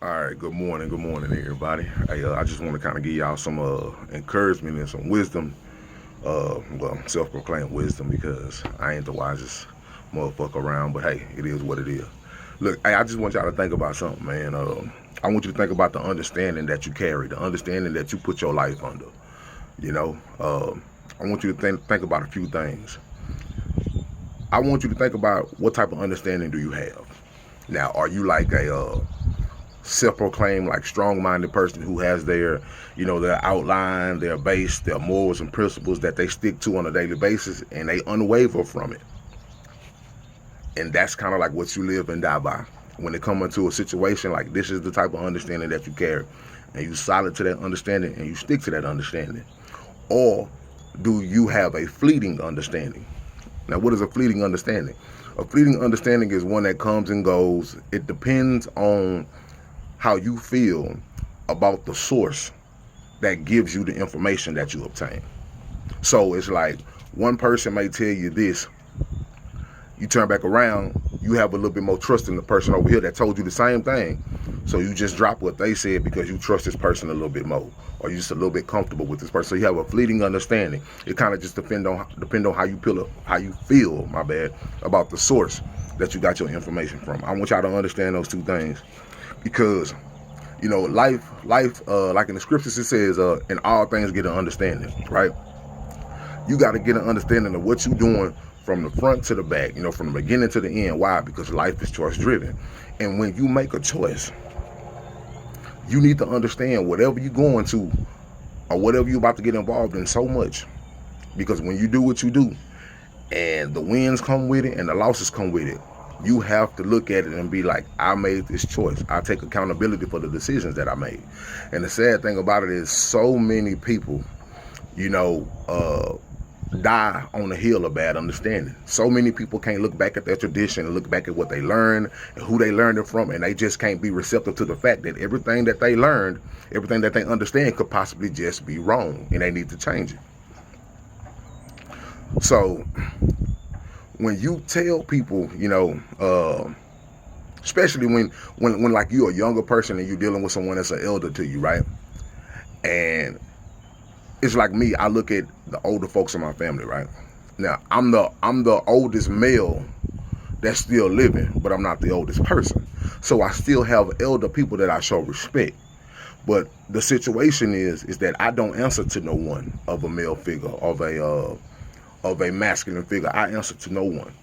All right, good morning, everybody. I just want to kind of give y'all some encouragement and some wisdom. Self-proclaimed wisdom because I ain't the wisest motherfucker around. But hey, it is what it is. Look, hey, I just want y'all to think about something, man. I want you to think about the understanding that you carry, the understanding that you put your life under. You know, I want you to think about a few things. I want you to think about what type of understanding do you have. Now, are you like a self-proclaimed like strong-minded person who has their outline, their base, their morals and principles that they stick to on a daily basis, and they unwaver from it? And that's kind of like what you live and die by. When it comes into a situation like this, is the type of understanding that you carry, and you solid to that understanding, and you stick to that understanding. Or do you have a fleeting understanding? Now, what is a fleeting understanding? A fleeting understanding is one that comes and goes. It depends on how you feel about the source that gives you the information that you obtain. So it's like one person may tell you this, you turn back around, you have a little bit more trust in the person over here that told you the same thing. So you just drop what they said because you trust this person a little bit more, or you're just a little bit comfortable with this person. So you have a fleeting understanding. It kind of just depend on how you feel, my bad, about the source that you got your information from. I want y'all to understand those two things. Because, life, like in the scriptures, it says, in all things get an understanding, right? You got to get an understanding of what you're doing from the front to the back, from the beginning to the end. Why? Because life is choice driven. And when you make a choice, you need to understand whatever you're going to or whatever you're about to get involved in so much. Because when you do what you do, and the wins come with it and the losses come with it, you have to look at it and be like, I made this choice. I take accountability for the decisions that I made. And the sad thing about it is so many people, die on the hill of bad understanding. So many people can't look back at their tradition and look back at what they learned and who they learned it from, and they just can't be receptive to the fact that everything that they learned, everything that they understand could possibly just be wrong, and they need to change it. So when you tell people, especially when like you're a younger person and you're dealing with someone that's an elder to you, right? And it's like me, I look at the older folks in my family, right? Now, I'm the oldest male that's still living, but I'm not the oldest person. So I still have elder people that I show respect. But the situation is that I don't answer to no one of a male figure, of a masculine figure. I answer to no one.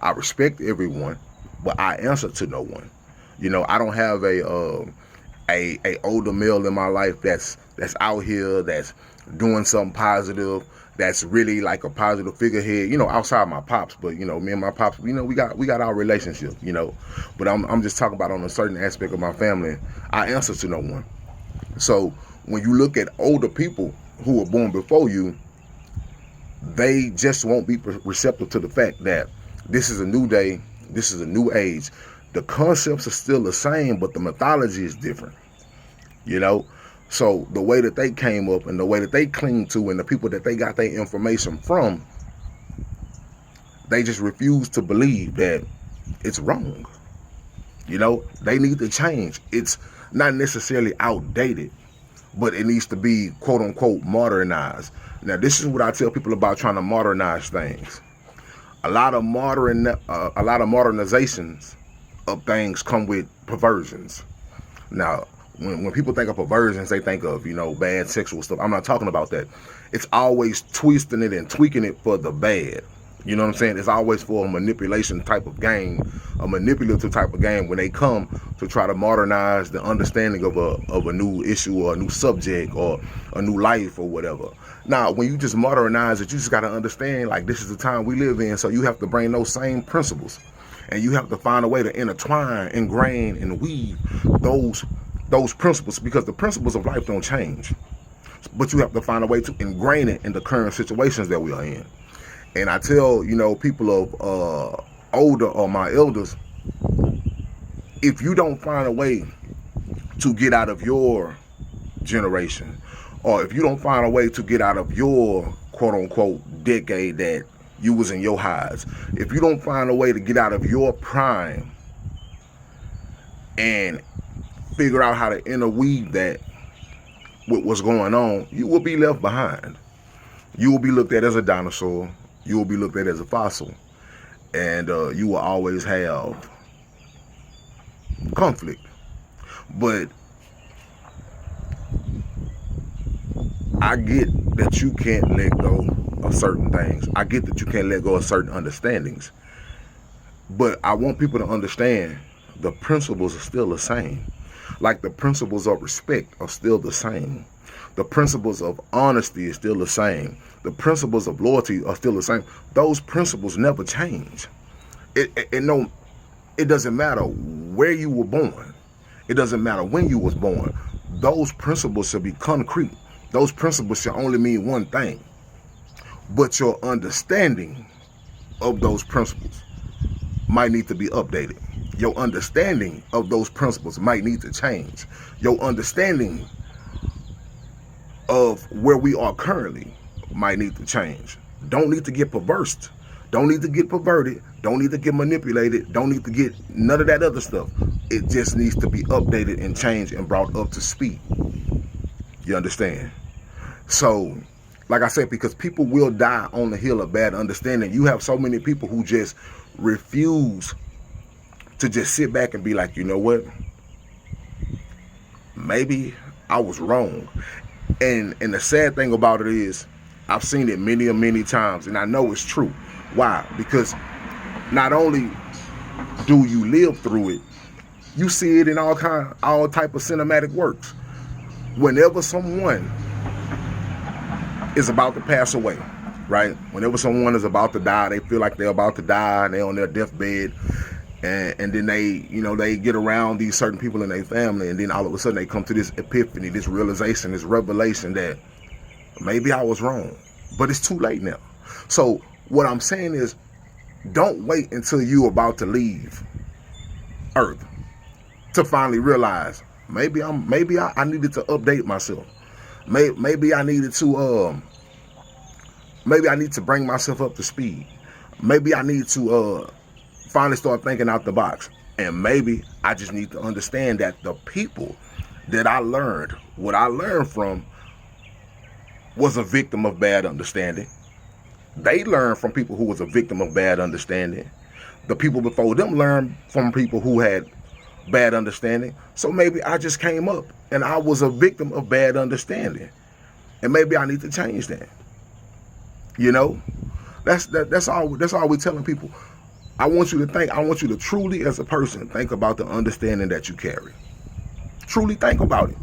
I respect everyone, but I answer to no one. I don't have a older male in my life that's out here, that's doing something positive, that's really like a positive figurehead, outside my pops. But me and my pops, we got our relationship, but I'm just talking about on a certain aspect of my family. I answer to no one. So when you look at older people who were born before you, they just won't be receptive to the fact that this is a new day, this is a new age. The concepts are still the same, but the mythology is different. So the way that they came up and the way that they cling to and the people that they got their information from, they just refuse to believe that it's wrong. They need to change. It's not necessarily outdated, but it needs to be quote unquote modernized. Now, this is what I tell people about trying to modernize things. A lot of modernizations of things come with perversions. Now, when people think of perversions, they think of, bad sexual stuff. I'm not talking about that. It's always twisting it and tweaking it for the bad. You know what I'm saying? It's always for a manipulation type of game, a manipulative type of game when they come to try to modernize the understanding of a new issue or a new subject or a new life or whatever. Now, when you just modernize it, you just got to understand, like, this is the time we live in, so you have to bring those same principles. And you have to find a way to intertwine, ingrain, and weave those principles, because the principles of life don't change. But you have to find a way to ingrain it in the current situations that we are in. And I tell, people of older or my elders, if you don't find a way to get out of your generation, or if you don't find a way to get out of your quote unquote decade that you was in your highs, if you don't find a way to get out of your prime and figure out how to interweave that with what's going on, you will be left behind. You will be looked at as a dinosaur. You will be looked at as a fossil. And you will always have conflict. But I get that you can't let go of certain things. I get that you can't let go of certain understandings. But I want people to understand the principles are still the same. Like the principles of respect are still the same. The principles of honesty is still the same. The principles of loyalty are still the same. Those principles never change. It doesn't matter where you were born. It doesn't matter when you was born. Those principles should be concrete. Those principles should only mean one thing. But your understanding of those principles might need to be updated. Your understanding of those principles might need to change. Your understanding of where we are currently might need to change. Don't need to get perverse. Don't need to get perverted. Don't need to get manipulated. Don't need to get none of that other stuff. It just needs to be updated and changed and brought up to speed. You understand? So, like I said, because people will die on the hill of bad understanding. You have so many people who just refuse to just sit back and be like, you know what? Maybe I was wrong. And the sad thing about it is, I've seen it many times, and I know it's true. Why? Because not only do you live through it, you see it in all type of cinematic works. Whenever someone is about to pass away, right? Whenever someone is about to die, they feel like they're about to die, and they're on their deathbed, and then they get around these certain people in their family, and then all of a sudden they come to this epiphany, this realization, this revelation that maybe I was wrong, but it's too late now. So what I'm saying is, don't wait until you're about to leave Earth to finally realize maybe I needed to update myself. Maybe I needed to maybe I need to bring myself up to speed. Maybe I need to finally start thinking out the box. And maybe I just need to understand that the people that what I learned from was a victim of bad understanding. They learned from people who was a victim of bad understanding. The people before them learned from people who had bad understanding. So maybe I just came up and I was a victim of bad understanding. And maybe I need to change that. You know? That's all we're telling people. I want you to truly, as a person, think about the understanding that you carry. Truly think about it.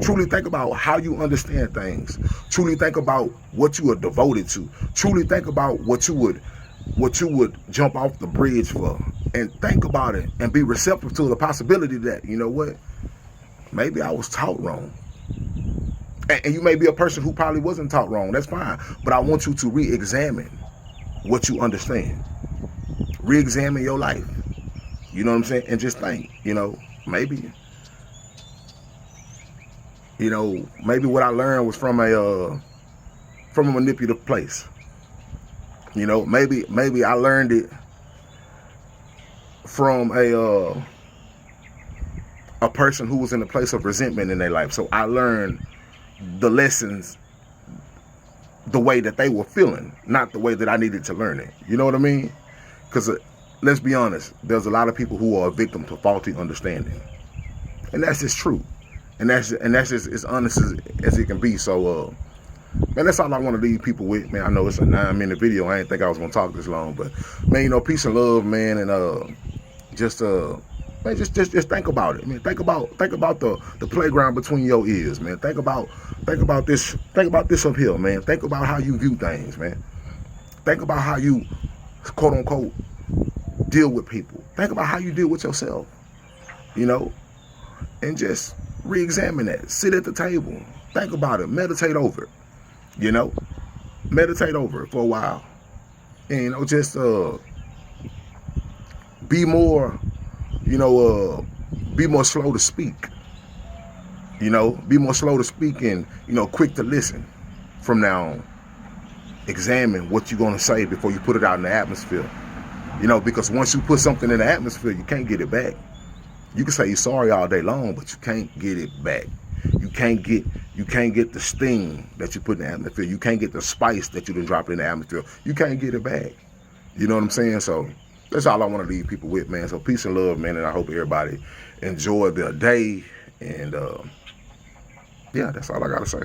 Truly think about how you understand things. Truly think about what you are devoted to. Truly think about what you would jump off the bridge for. And think about it and be receptive to the possibility that, you know what, maybe I was taught wrong. And you may be a person who probably wasn't taught wrong. That's fine. But I want you to re-examine what you understand. Re-examine your life. You know what I'm saying? And just think, maybe what I learned was from a manipulative place. Maybe I learned it from a person who was in a place of resentment in their life. So I learned the lessons the way that they were feeling, not the way that I needed to learn it. You know what I mean? Because let's be honest, there's a lot of people who are a victim to faulty understanding, and that's just true. And that's just as honest as it can be. So, man, that's all I want to leave people with, man. I know it's a 9-minute video. I didn't think I was gonna talk this long, but man, peace and love, man, and just think about it, man. Think about the playground between your ears, man. Think about this up here, man. Think about how you view things, man. Think about how you, quote unquote, deal with people. Think about how you deal with yourself, and just re-examine that. Sit at the table. Think about it. Meditate over it. Meditate over it for a while. And, just be more, be more slow to speak. Be more slow to speak and, quick to listen from now on. Examine what you're going to say before you put it out in the atmosphere. Because once you put something in the atmosphere, you can't get it back. You can say you're sorry all day long, but you can't get it back. You can't get the sting that you put in the atmosphere. You can't get the spice that you done dropped in the atmosphere. You can't get it back. You know what I'm saying? So that's all I want to leave people with, man. So peace and love, man, and I hope everybody enjoy their day. And yeah, that's all I gotta say.